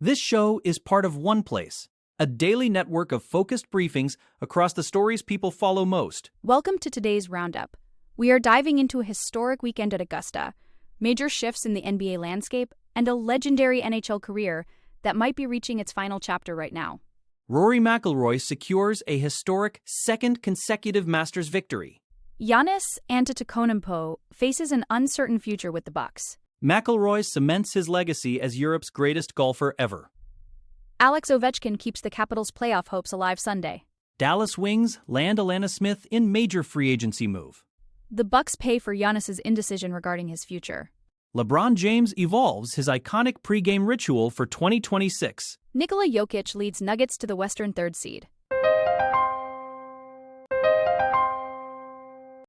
This show is part of OnePlace, a daily network of focused briefings across the stories people follow most. Welcome to today's Roundup. We are diving into a historic weekend at Augusta, major shifts in the NBA landscape, and a legendary NHL career that might be reaching its final chapter right now. Rory McIlroy secures a historic second consecutive Masters victory. Giannis Antetokounmpo faces an uncertain future with the Bucks. McIlroy cements his legacy as Europe's greatest golfer ever. Alex Ovechkin keeps the Capitals' playoff hopes alive Sunday. Dallas Wings land Alana Smith in major free agency move. The Bucks pay for Giannis's indecision regarding his future. LeBron James evolves his iconic pregame ritual for 2026. Nikola Jokic leads Nuggets to the Western third seed.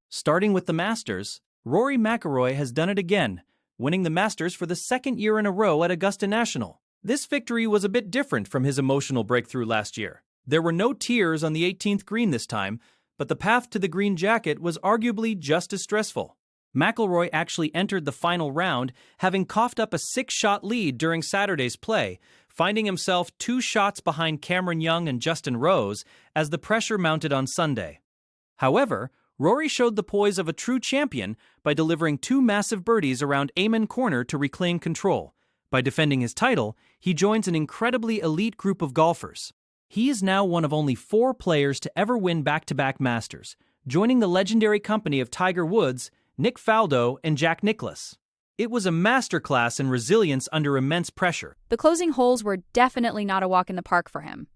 Starting with the Masters, Rory McIlroy has done it again, winning the Masters for the second year in a row at Augusta National. This victory was a bit different from his emotional breakthrough last year. There were no tears on the 18th green this time, but the path to the green jacket was arguably just as stressful. McIlroy actually entered the final round, having coughed up a 6-shot lead during Saturday's play, finding himself 2 shots behind Cameron Young and Justin Rose as the pressure mounted on Sunday. However, Rory showed the poise of a true champion by delivering 2 massive birdies around Amen Corner to reclaim control. By defending his title, he joins an incredibly elite group of golfers. He is now one of only 4 players to ever win back-to-back Masters, joining the legendary company of Tiger Woods, Nick Faldo, and Jack Nicklaus. It was a masterclass in resilience under immense pressure. The closing holes were definitely not a walk in the park for him.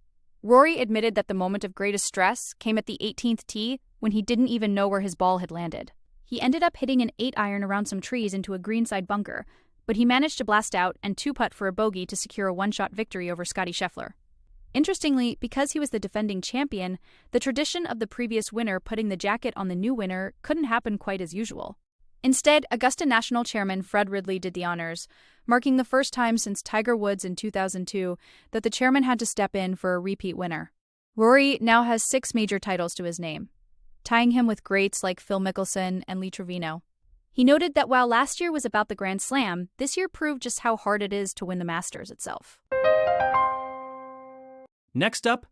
Rory admitted that the moment of greatest stress came at the 18th tee when he didn't even know where his ball had landed. He ended up hitting an 8-iron around some trees into a greenside bunker, but he managed to blast out and 2-putt for a bogey to secure a 1-shot victory over Scottie Scheffler. Interestingly, because he was the defending champion, the tradition of the previous winner putting the jacket on the new winner couldn't happen quite as usual. Instead, Augusta National Chairman Fred Ridley did the honors, marking the first time since Tiger Woods in 2002 that the chairman had to step in for a repeat winner. Rory now has 6 major titles to his name, tying him with greats like Phil Mickelson and Lee Trevino. He noted that while last year was about the Grand Slam, this year proved just how hard it is to win the Masters itself. Next up,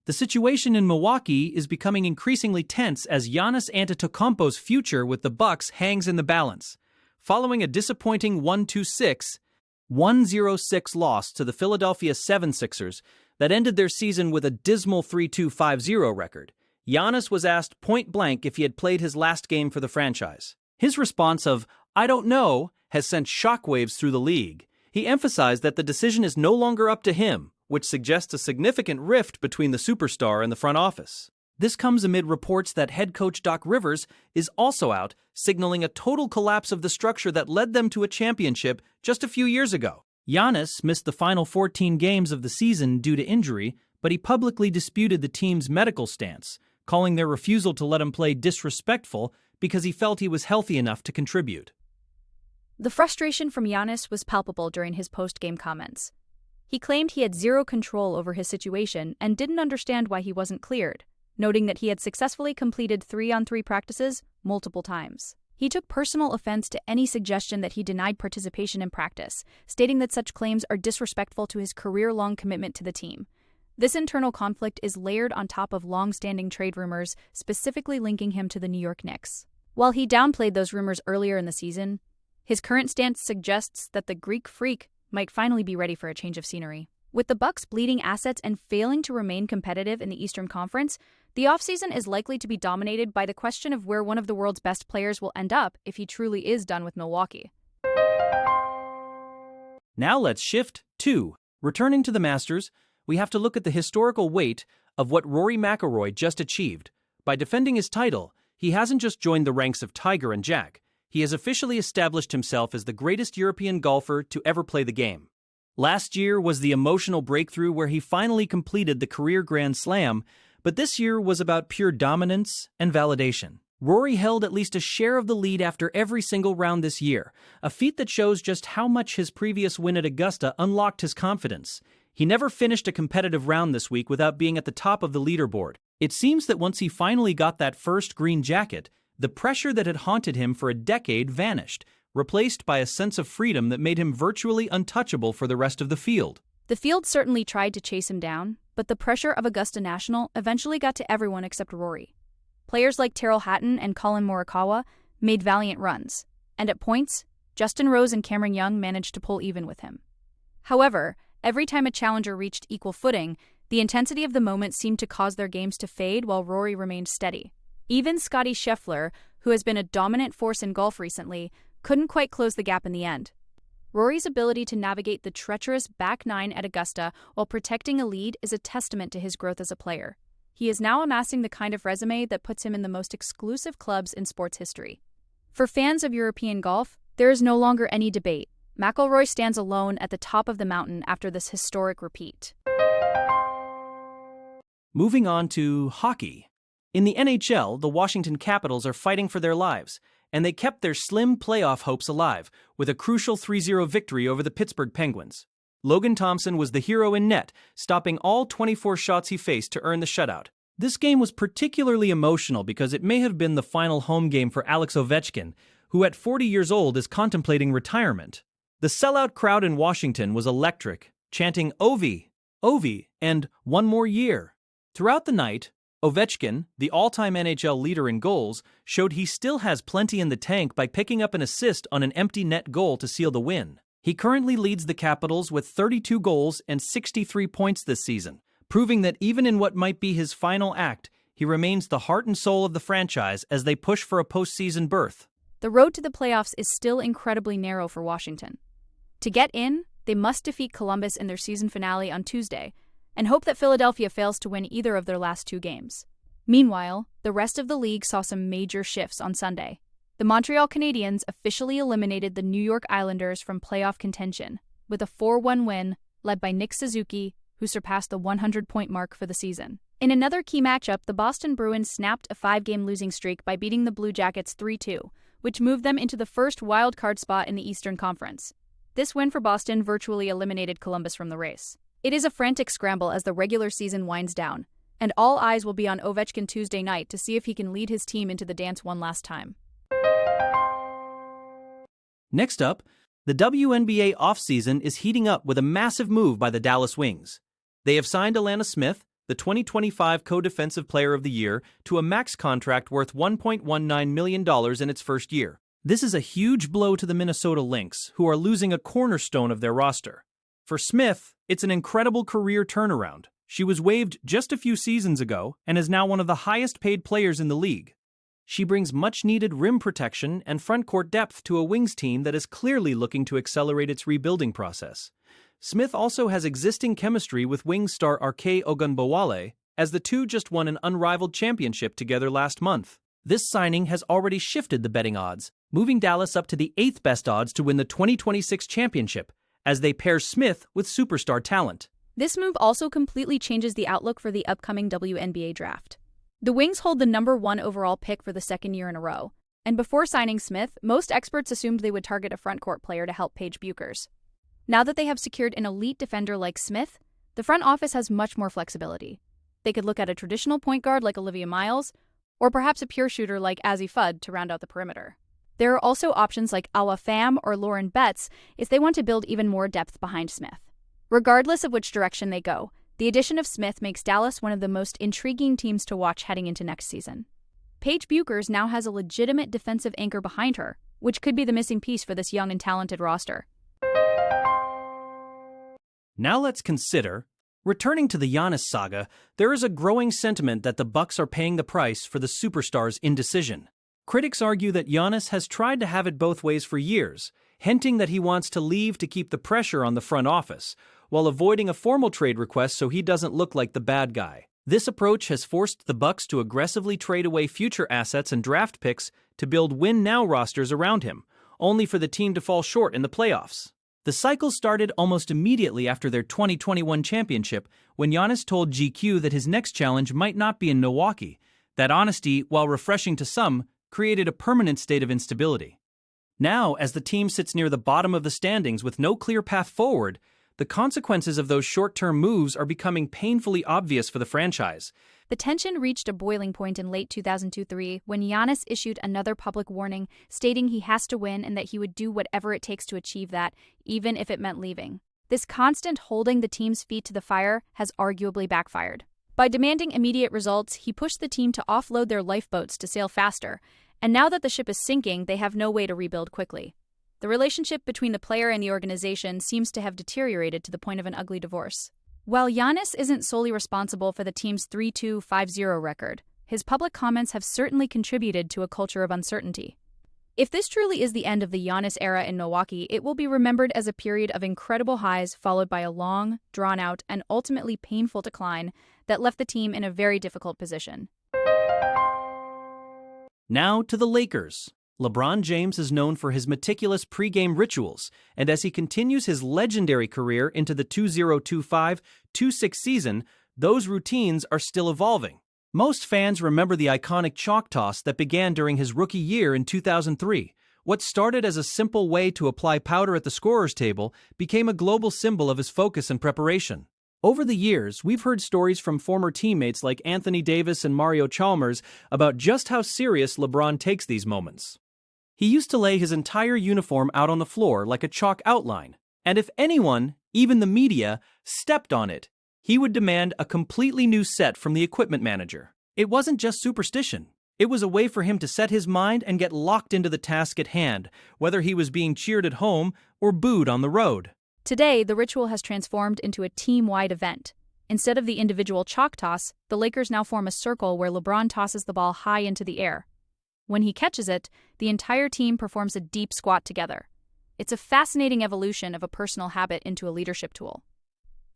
the situation in Milwaukee is becoming increasingly tense as Giannis Antetokounmpo's future with the Bucks hangs in the balance. Following a disappointing 1-6 loss to the Philadelphia 76ers that ended their season with a dismal 3-2-5-0 record, Giannis was asked point-blank if he had played his last game for the franchise. His response of, "I don't know," has sent shockwaves through the league. He emphasized that the decision is no longer up to him, which suggests a significant rift between the superstar and the front office. This comes amid reports that head coach Doc Rivers is also out, signaling a total collapse of the structure that led them to a championship just a few years ago. Giannis missed the final 14 games of the season due to injury, but he publicly disputed the team's medical stance, calling their refusal to let him play disrespectful because he felt he was healthy enough to contribute. The frustration from Giannis was palpable during his post-game comments. He claimed he had zero control over his situation and didn't understand why he wasn't cleared, noting that he had successfully completed 3-on-3 practices multiple times. He took personal offense to any suggestion that he denied participation in practice, stating that such claims are disrespectful to his career-long commitment to the team. This internal conflict is layered on top of long-standing trade rumors, specifically linking him to the New York Knicks. While he downplayed those rumors earlier in the season, his current stance suggests that the Greek Freak might finally be ready for a change of scenery. With the Bucks bleeding assets and failing to remain competitive in the Eastern Conference, the offseason is likely to be dominated by the question of where one of the world's best players will end up if he truly is done with Milwaukee. Now let's shift to, returning to the Masters, we have to look at the historical weight of what Rory McIlroy just achieved. By defending his title, he hasn't just joined the ranks of Tiger and Jack. He has officially established himself as the greatest European golfer to ever play the game. Last year was the emotional breakthrough where he finally completed the career Grand Slam, but this year was about pure dominance and validation. Rory held at least a share of the lead after every single round this year, a feat that shows just how much his previous win at Augusta unlocked his confidence. He never finished a competitive round this week without being at the top of the leaderboard. It seems that once he finally got that first green jacket, the pressure that had haunted him for a decade vanished, replaced by a sense of freedom that made him virtually untouchable for the rest of the field. The field certainly tried to chase him down, but the pressure of Augusta National eventually got to everyone except Rory. Players like Tyrrell Hatton and Colin Morikawa made valiant runs, and at points, Justin Rose and Cameron Young managed to pull even with him. However, every time a challenger reached equal footing, the intensity of the moment seemed to cause their games to fade while Rory remained steady. Even Scottie Scheffler, who has been a dominant force in golf recently, couldn't quite close the gap in the end. Rory's ability to navigate the treacherous back nine at Augusta while protecting a lead is a testament to his growth as a player. He is now amassing the kind of resume that puts him in the most exclusive clubs in sports history. For fans of European golf, there is no longer any debate. McIlroy stands alone at the top of the mountain after this historic repeat. Moving on to hockey. In the NHL, the Washington Capitals are fighting for their lives, and they kept their slim playoff hopes alive with a crucial 3-0 victory over the Pittsburgh Penguins. Logan Thompson was the hero in net, stopping all 24 shots he faced to earn the shutout. This game was particularly emotional because it may have been the final home game for Alex Ovechkin, who at 40 years old is contemplating retirement. The sellout crowd in Washington was electric, chanting "Ovi, Ovi," and "One more year." Throughout the night, Ovechkin, the all-time NHL leader in goals, showed he still has plenty in the tank by picking up an assist on an empty net goal to seal the win. He currently leads the Capitals with 32 goals and 63 points this season, proving that even in what might be his final act, he remains the heart and soul of the franchise as they push for a postseason berth. The road to the playoffs is still incredibly narrow for Washington. To get in, they must defeat Columbus in their season finale on Tuesday, and hope that Philadelphia fails to win either of their last two games. Meanwhile, the rest of the league saw some major shifts on Sunday. The Montreal Canadiens officially eliminated the New York Islanders from playoff contention, with a 4-1 win led by Nick Suzuki, who surpassed the 100-point mark for the season. In another key matchup, the Boston Bruins snapped a 5-game losing streak by beating the Blue Jackets 3-2, which moved them into the first wild-card spot in the Eastern Conference. This win for Boston virtually eliminated Columbus from the race. It is a frantic scramble as the regular season winds down, and all eyes will be on Ovechkin Tuesday night to see if he can lead his team into the dance one last time. Next up, the WNBA offseason is heating up with a massive move by the Dallas Wings. They have signed Alana Smith, the 2025 Co-Defensive Player of the Year, to a max contract worth $1.19 million in its first year. This is a huge blow to the Minnesota Lynx, who are losing a cornerstone of their roster. For Smith, it's an incredible career turnaround. She was waived just a few seasons ago and is now one of the highest-paid players in the league. She brings much-needed rim protection and front-court depth to a Wings team that is clearly looking to accelerate its rebuilding process. Smith also has existing chemistry with Wings star Arke Ogunbowale, as the two just won an unrivaled championship together last month. This signing has already shifted the betting odds, moving Dallas up to the 8th best odds to win the 2026 championship, as they pair Smith with superstar talent. This move also completely changes the outlook for the upcoming WNBA draft. The Wings hold the number 1 overall pick for the second year in a row, and before signing Smith, most experts assumed they would target a front-court player to help Paige Buchers. Now that they have secured an elite defender like Smith, the front office has much more flexibility. They could look at a traditional point guard like Olivia Miles, or perhaps a pure shooter like Azzi Fudd to round out the perimeter. There are also options like Awa Pham or Lauren Betts if they want to build even more depth behind Smith. Regardless of which direction they go, the addition of Smith makes Dallas one of the most intriguing teams to watch heading into next season. Paige Buchers now has a legitimate defensive anchor behind her, which could be the missing piece for this young and talented roster. Now let's consider, returning to the Giannis saga, there is a growing sentiment that the Bucks are paying the price for the superstar's indecision. Critics argue that Giannis has tried to have it both ways for years, hinting that he wants to leave to keep the pressure on the front office, while avoiding a formal trade request so he doesn't look like the bad guy. This approach has forced the Bucks to aggressively trade away future assets and draft picks to build win-now rosters around him, only for the team to fall short in the playoffs. The cycle started almost immediately after their 2021 championship, when Giannis told GQ that his next challenge might not be in Milwaukee. That honesty, while refreshing to some, created a permanent state of instability. Now, as the team sits near the bottom of the standings with no clear path forward, the consequences of those short-term moves are becoming painfully obvious for the franchise. The tension reached a boiling point in late 2023 when Giannis issued another public warning stating he has to win and that he would do whatever it takes to achieve that, even if it meant leaving. This constant holding the team's feet to the fire has arguably backfired. By demanding immediate results, he pushed the team to offload their lifeboats to sail faster, and now that the ship is sinking, they have no way to rebuild quickly. The relationship between the player and the organization seems to have deteriorated to the point of an ugly divorce. While Giannis isn't solely responsible for the team's 3-2-5-0 record, his public comments have certainly contributed to a culture of uncertainty. If this truly is the end of the Giannis era in Milwaukee, it will be remembered as a period of incredible highs followed by a long, drawn-out, and ultimately painful decline that left the team in a very difficult position. Now to the Lakers. LeBron James is known for his meticulous pregame rituals, and as he continues his legendary career into the 2025-26 season, those routines are still evolving. Most fans remember the iconic chalk toss that began during his rookie year in 2003. What started as a simple way to apply powder at the scorer's table became a global symbol of his focus and preparation. Over the years, we've heard stories from former teammates like Anthony Davis and Mario Chalmers about just how serious LeBron takes these moments. He used to lay his entire uniform out on the floor like a chalk outline, and if anyone, even the media, stepped on it, he would demand a completely new set from the equipment manager. It wasn't just superstition. It was a way for him to set his mind and get locked into the task at hand, whether he was being cheered at home or booed on the road. Today, the ritual has transformed into a team-wide event. Instead of the individual chalk toss, the Lakers now form a circle where LeBron tosses the ball high into the air. When he catches it, the entire team performs a deep squat together. It's a fascinating evolution of a personal habit into a leadership tool.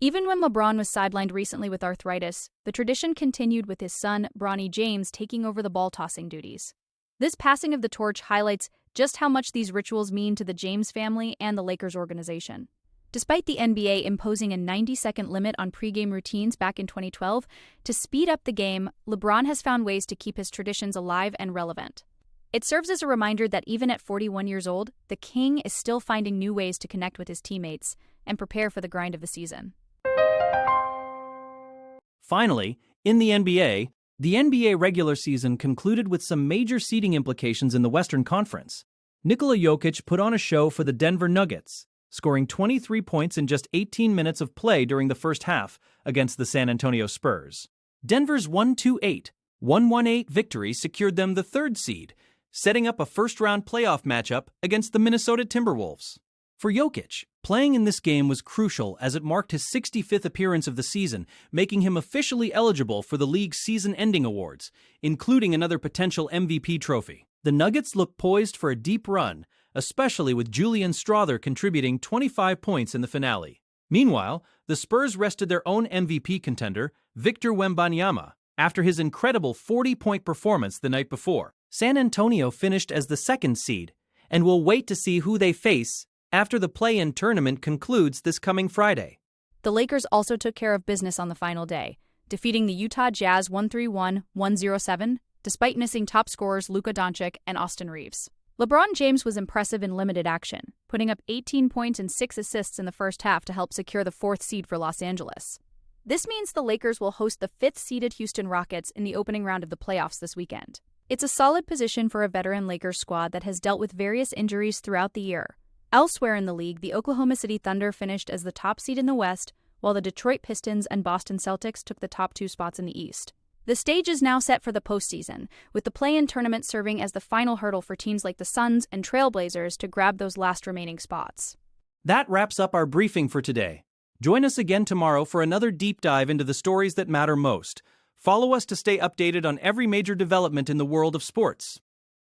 Even when LeBron was sidelined recently with arthritis, the tradition continued with his son, Bronny James, taking over the ball-tossing duties. This passing of the torch highlights just how much these rituals mean to the James family and the Lakers organization. Despite the NBA imposing a 90-second limit on pregame routines back in 2012, to speed up the game, LeBron has found ways to keep his traditions alive and relevant. It serves as a reminder that even at 41 years old, the King is still finding new ways to connect with his teammates and prepare for the grind of the season. Finally, in the NBA regular season concluded with some major seeding implications in the Western Conference. Nikola Jokic put on a show for the Denver Nuggets, scoring 23 points in just 18 minutes of play during the first half against the San Antonio Spurs. Denver's 1-2-8 victory secured them the third seed, setting up a first-round playoff matchup against the Minnesota Timberwolves. For Jokic, playing in this game was crucial as it marked his 65th appearance of the season, making him officially eligible for the league's season-ending awards, including another potential MVP trophy. The Nuggets look poised for a deep run, especially with Julian Strawther contributing 25 points in the finale. Meanwhile, the Spurs rested their own MVP contender, Victor Wembanyama, after his incredible 40-point performance the night before. San Antonio finished as the second seed, and we'll wait to see who they face after the play-in tournament concludes this coming Friday. The Lakers also took care of business on the final day, defeating the Utah Jazz 131-107, despite missing top scorers Luka Doncic and Austin Reeves. LeBron James was impressive in limited action, putting up 18 points and 6 assists in the first half to help secure the 4th seed for Los Angeles. This means the Lakers will host the 5th-seeded Houston Rockets in the opening round of the playoffs this weekend. It's a solid position for a veteran Lakers squad that has dealt with various injuries throughout the year. Elsewhere in the league, the Oklahoma City Thunder finished as the top seed in the West, while the Detroit Pistons and Boston Celtics took the top 2 spots in the East. The stage is now set for the postseason, with the play-in tournament serving as the final hurdle for teams like the Suns and Trailblazers to grab those last remaining spots. That wraps up our briefing for today. Join us again tomorrow for another deep dive into the stories that matter most. Follow us to stay updated on every major development in the world of sports.